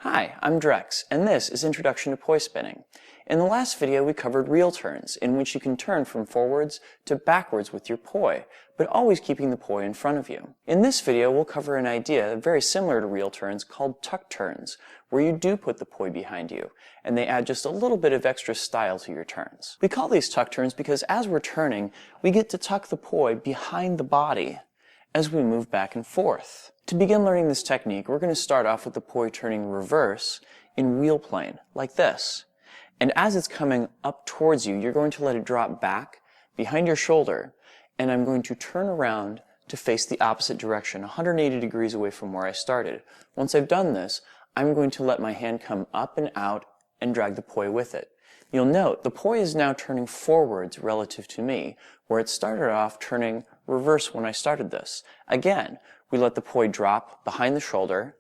Hi, I'm Drex, and this is Introduction to Poi Spinning. In the last video we covered real turns, in which you can turn from forwards to backwards with your poi, but always keeping the poi in front of you. In this video we'll cover an idea very similar to real turns called tuck turns, where you do put the poi behind you, and they add just a little bit of extra style to your turns. We call these tuck turns because as we're turning, we get to tuck the poi behind the body as we move back and forth. To begin learning this technique, we're going to start off with the poi turning reverse in wheel plane, like this. And as it's coming up towards you, you're going to let it drop back behind your shoulder, and I'm going to turn around to face the opposite direction, 180 degrees away from where I started. Once I've done this, I'm going to let my hand come up and out and drag the poi with it. You'll note the poi is now turning forwards relative to me, where it started off turning reverse when I started this. Again, we let the poi drop behind the shoulder,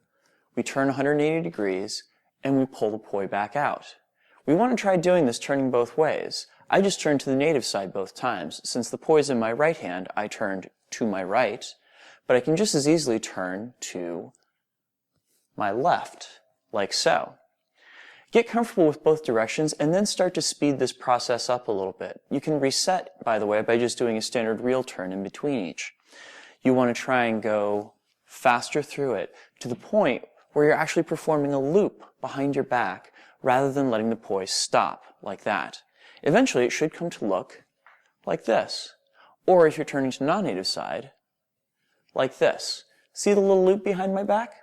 we turn 180 degrees, and we pull the poi back out. We want to try doing this turning both ways. I just turned to the native side both times. Since the poi is in my right hand, I turned to my right, but I can just as easily turn to my left, like so. Get comfortable with both directions and then start to speed this process up a little bit. You can reset, by the way, by just doing a standard reel turn in between each. You want to try and go faster through it to the point where you're actually performing a loop behind your back rather than letting the poi stop like that. Eventually it should come to look like this. Or if you're turning to non-native side, like this. See the little loop behind my back?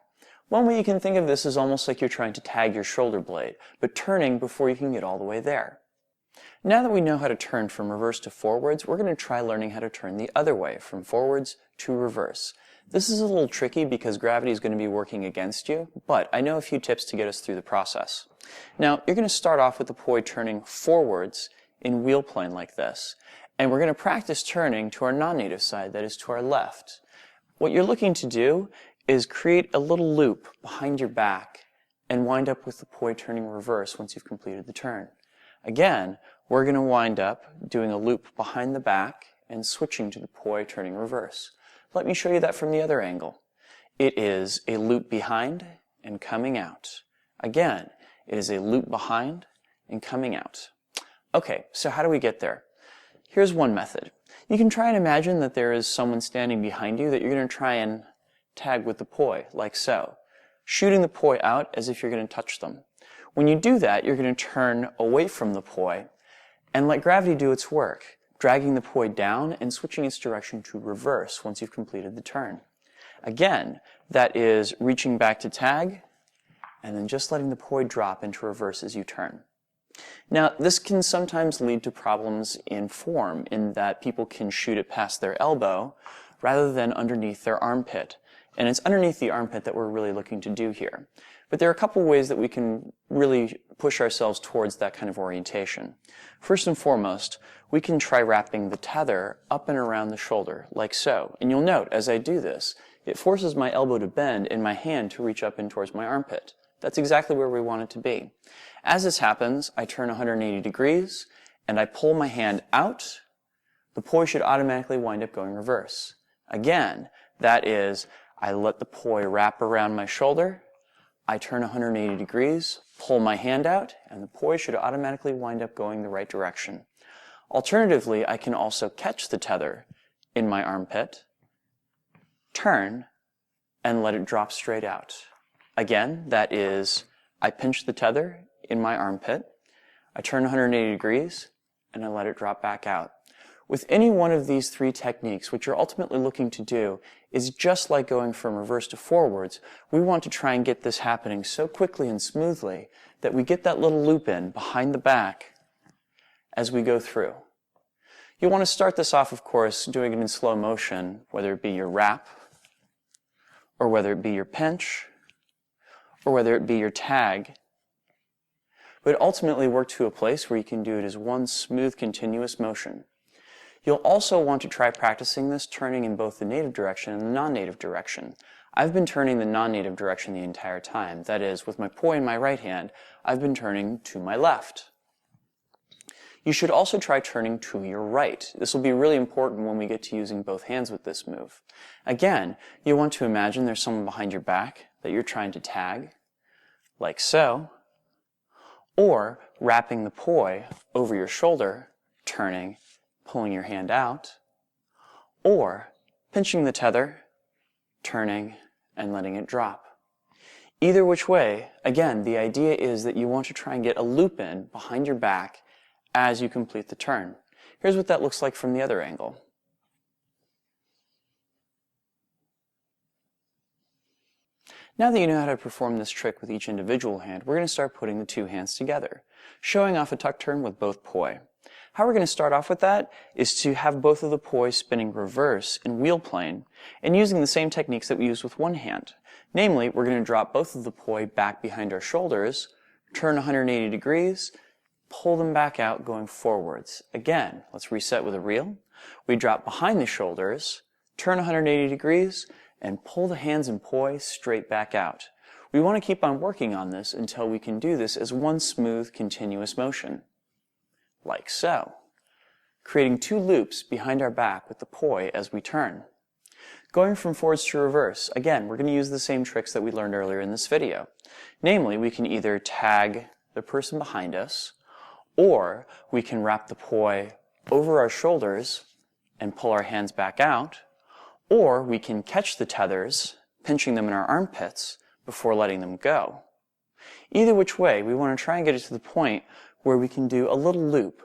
One way you can think of this is almost like you're trying to tag your shoulder blade, but turning before you can get all the way there. Now that we know how to turn from reverse to forwards, we're going to try learning how to turn the other way, from forwards to reverse. This is a little tricky because gravity is going to be working against you, but I know a few tips to get us through the process. Now, you're going to start off with the poi turning forwards in wheel plane like this, and we're going to practice turning to our non-native side, that is to our left. What you're looking to do is create a little loop behind your back and wind up with the poi turning reverse once you've completed the turn. Again, we're going to wind up doing a loop behind the back and switching to the poi turning reverse. Let me show you that from the other angle. It is a loop behind and coming out. Again, it is a loop behind and coming out. Okay, so how do we get there? Here's one method. You can try and imagine that there is someone standing behind you that you're going to try and tag with the poi, like so, shooting the poi out as if you're going to touch them. When you do that, you're going to turn away from the poi and let gravity do its work, dragging the poi down and switching its direction to reverse once you've completed the turn. Again, that is reaching back to tag and then just letting the poi drop into reverse as you turn. Now, this can sometimes lead to problems in form, in that people can shoot it past their elbow rather than underneath their armpit. And it's underneath the armpit that we're really looking to do here. But there are a couple ways that we can really push ourselves towards that kind of orientation. First and foremost, we can try wrapping the tether up and around the shoulder, like so. And you'll note, as I do this, it forces my elbow to bend and my hand to reach up in towards my armpit. That's exactly where we want it to be. As this happens, I turn 180 degrees, and I pull my hand out. The poi should automatically wind up going reverse. Again, that is, I let the poi wrap around my shoulder, I turn 180 degrees, pull my hand out, and the poi should automatically wind up going the right direction. Alternatively, I can also catch the tether in my armpit, turn, and let it drop straight out. Again, that is, I pinch the tether in my armpit, I turn 180 degrees, and I let it drop back out. With any one of these three techniques, what you're ultimately looking to do is just like going from reverse to forwards, we want to try and get this happening so quickly and smoothly that we get that little loop in behind the back as we go through. You'll want to start this off, of course, doing it in slow motion, whether it be your wrap, or whether it be your pinch, or whether it be your tag. But ultimately work to a place where you can do it as one smooth, continuous motion. You'll also want to try practicing this turning in both the native direction and the non-native direction. I've been turning the non-native direction the entire time. That is, with my poi in my right hand, I've been turning to my left. You should also try turning to your right. This will be really important when we get to using both hands with this move. Again, you want to imagine there's someone behind your back that you're trying to tag. like so, or wrapping the poi over your shoulder, turning, pulling your hand out, or pinching the tether, turning, and letting it drop. Either which way, again, the idea is that you want to try and get a loop in behind your back as you complete the turn. Here's what that looks like from the other angle. Now that you know how to perform this trick with each individual hand, we're going to start putting the two hands together, showing off a tuck turn with both poi. How we're going to start off with that is to have both of the poi spinning reverse in wheel plane and using the same techniques that we use with one hand. Namely, we're going to drop both of the poi back behind our shoulders, turn 180 degrees, pull them back out going forwards. Again, let's reset with a reel. We drop behind the shoulders, turn 180 degrees, and pull the hands and poi straight back out. We want to keep on working on this until we can do this as one smooth, continuous motion. Like so, creating two loops behind our back with the poi as we turn. Going from forwards to reverse, again, we're going to use the same tricks that we learned earlier in this video. Namely, we can either tag the person behind us, or we can wrap the poi over our shoulders and pull our hands back out, or we can catch the tethers, pinching them in our armpits before letting them go. Either which way, we want to try and get it to the point where we can do a little loop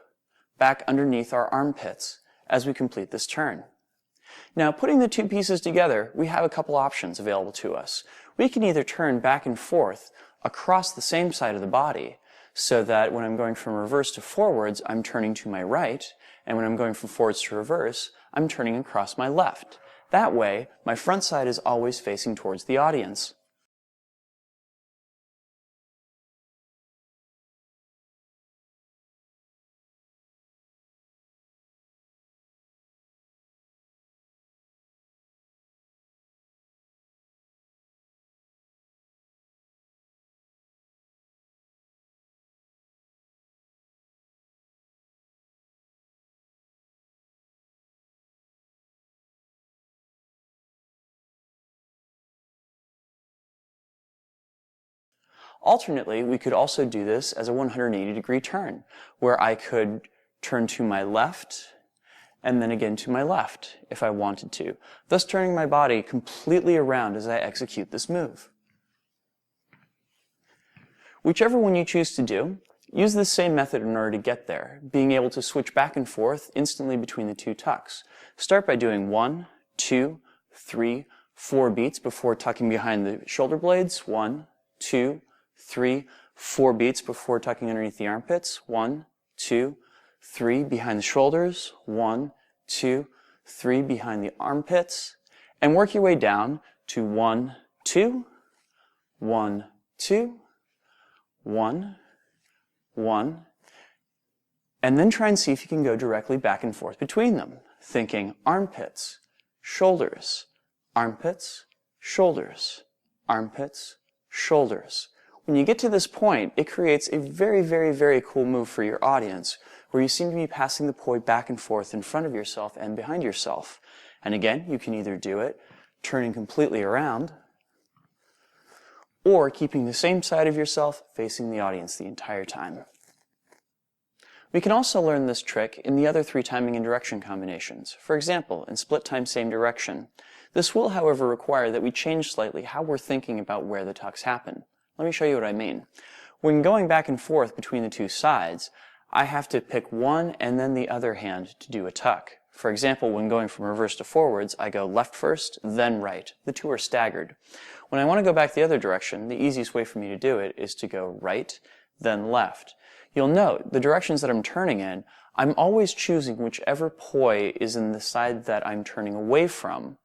back underneath our armpits as we complete this turn. Now, putting the two pieces together, we have a couple options available to us. We can either turn back and forth across the same side of the body, so that when I'm going from reverse to forwards, I'm turning to my right, and when I'm going from forwards to reverse, I'm turning across my left. That way, my front side is always facing towards the audience. Alternately, we could also do this as a 180-degree turn, where I could turn to my left and then again to my left if I wanted to, thus turning my body completely around as I execute this move. Whichever one you choose to do, use this same method in order to get there, being able to switch back and forth instantly between the two tucks. Start by doing 1, 2, 3, 4 beats before tucking behind the shoulder blades. 1, 2, 3, 4 beats before tucking underneath the armpits. 1, 2, 3 behind the shoulders. 1, 2, 3 behind the armpits. And work your way down to 1, 2, 1, 2, 1, 1, and then try and see if you can go directly back and forth between them, thinking armpits, shoulders, armpits, shoulders, armpits, shoulders. When you get to this point, it creates a very, very, very cool move for your audience, where you seem to be passing the poi back and forth in front of yourself and behind yourself. And again, you can either do it turning completely around, or keeping the same side of yourself facing the audience the entire time. We can also learn this trick in the other 3 timing and direction combinations. For example, in split time same direction. This will, however, require that we change slightly how we're thinking about where the tucks happen. Let me show you what I mean. When going back and forth between the two sides, I have to pick one and then the other hand to do a tuck. For example, when going from reverse to forwards, I go left first, then right. The two are staggered. When I want to go back the other direction, the easiest way for me to do it is to go right, then left. You'll note the directions that I'm turning in, I'm always choosing whichever poi is in the side that I'm turning away from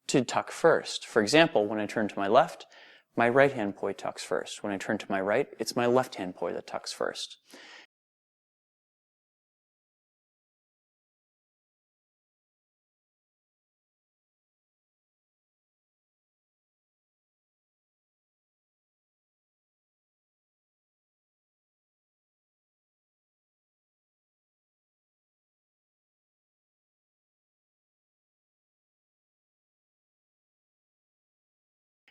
to tuck first. For example, when I turn to my left, my right hand poi tucks first. When I turn to my right, it's my left hand poi that tucks first.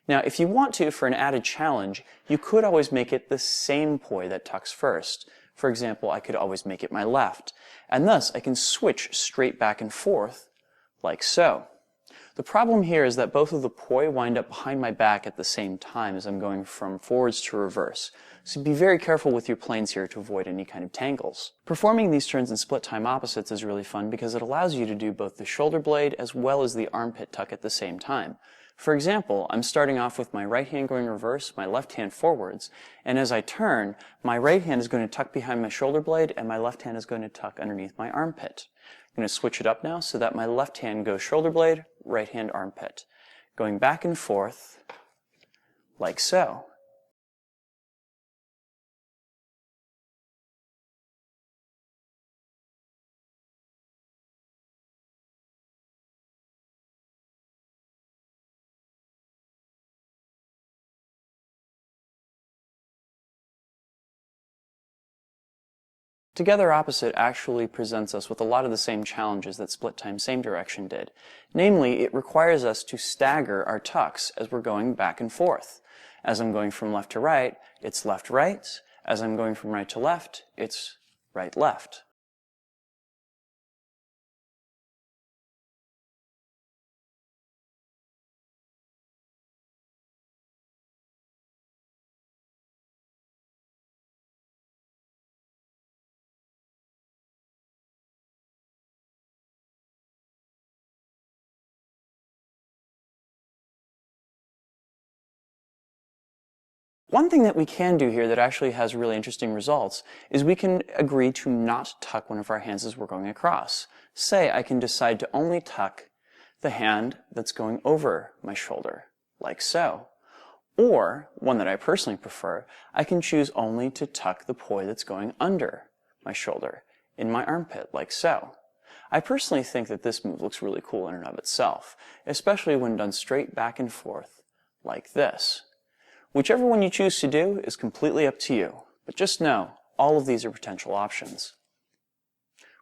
Now, if you want to, for an added challenge, you could always make it the same poi that tucks first. For example, I could always make it my left, and thus I can switch straight back and forth, like so. The problem here is that both of the poi wind up behind my back at the same time as I'm going from forwards to reverse, so be very careful with your planes here to avoid any kind of tangles. Performing these turns in split time opposites is really fun because it allows you to do both the shoulder blade as well as the armpit tuck at the same time. For example, I'm starting off with my right hand going reverse, my left hand forwards, and as I turn, my right hand is going to tuck behind my shoulder blade and my left hand is going to tuck underneath my armpit. I'm going to switch it up now so that my left hand goes shoulder blade, right hand armpit, going back and forth like so. Together Opposite actually presents us with a lot of the same challenges that Split Time Same Direction did. Namely, it requires us to stagger our tucks as we're going back and forth. As I'm going from left to right, it's left-right. As I'm going from right to left, it's right-left. One thing that we can do here that actually has really interesting results is we can agree to not tuck one of our hands as we're going across. Say I can decide to only tuck the hand that's going over my shoulder, like so. Or, one that I personally prefer, I can choose only to tuck the poi that's going under my shoulder, in my armpit, like so. I personally think that this move looks really cool in and of itself, especially when done straight back and forth, like this. Whichever one you choose to do is completely up to you, but just know, all of these are potential options.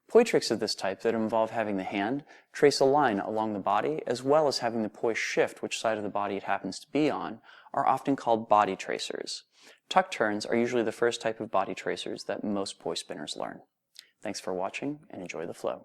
Poi tricks of this type that involve having the hand trace a line along the body as well as having the poi shift which side of the body it happens to be on are often called body tracers. Tuck turns are usually the first type of body tracers that most poi spinners learn. Thanks for watching and enjoy the flow.